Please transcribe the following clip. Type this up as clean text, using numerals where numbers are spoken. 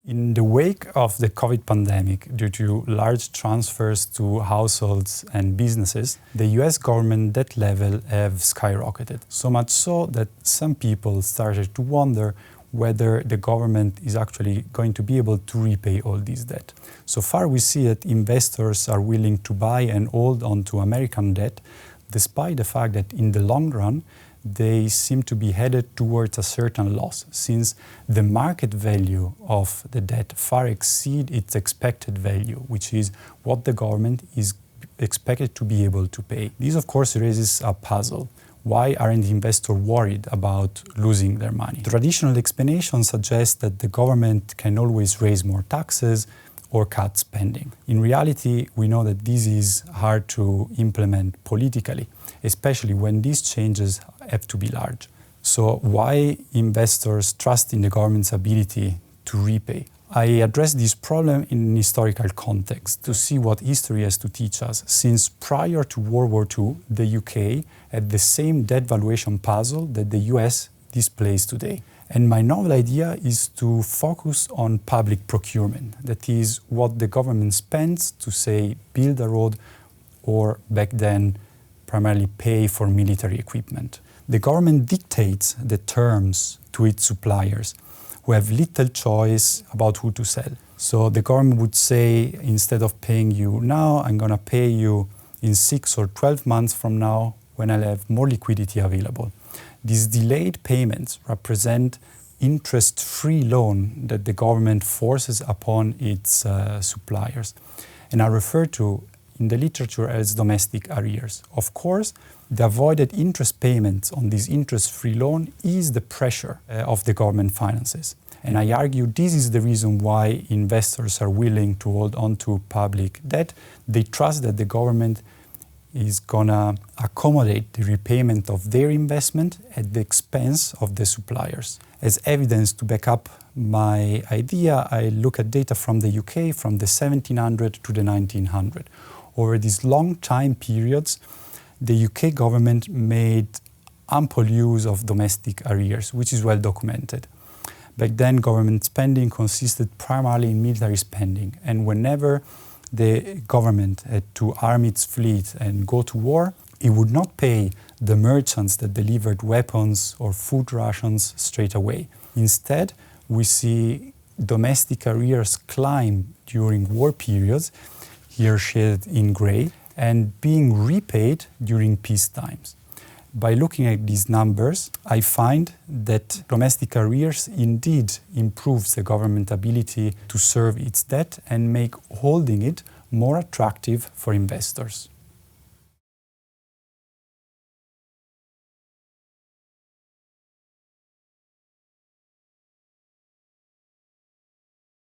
In the wake of the COVID pandemic, due to large transfers to households and businesses, the US government debt level have skyrocketed. So much so that some people started to wonder whether the government is actually going to be able to repay all this debt. So far we see that investors are willing to buy and hold on to American debt, despite the fact that in the long run, they seem to be headed towards a certain loss, since the market value of the debt far exceeds its expected value, which is what the government is expected to be able to pay. This, of course, raises a puzzle. Why aren't investors worried about losing their money? Traditional explanation suggests that the government can always raise more taxes or cut spending. In reality, we know that this is hard to implement politically, especially when these changes have to be large. So why investors trust in the government's ability to repay? I address this problem in an historical context to see what history has to teach us, since prior to World War II, the UK had the same debt valuation puzzle that the US displays today. And my novel idea is to focus on public procurement. That is what the government spends to, say, build a road or back then primarily pay for military equipment. The government dictates the terms to its suppliers, who have little choice about who to sell. So the government would say, instead of paying you now, I'm going to pay you in 6 or 12 months from now when I'll have more liquidity available. These delayed payments represent interest-free loan that the government forces upon its suppliers, and are referred to in the literature as domestic arrears. Of course, the avoided interest payments on this interest-free loan ease the pressure of the government finances. And I argue this is the reason why investors are willing to hold on to public debt. They trust that the government is going to accommodate the repayment of their investment at the expense of the suppliers. As evidence to back up my idea, I look at data from the UK from the 1700 to the 1900. Over these long time periods, the UK government made ample use of domestic arrears, which is well documented. Back then, government spending consisted primarily in military spending, and whenever the government had to arm its fleet and go to war, it would not pay the merchants that delivered weapons or food rations straight away. Instead, we see domestic arrears climb during war periods, here shaded in gray, and being repaid during peace times. By looking at these numbers, I find that domestic arrears indeed improves the government's ability to serve its debt and make holding it more attractive for investors.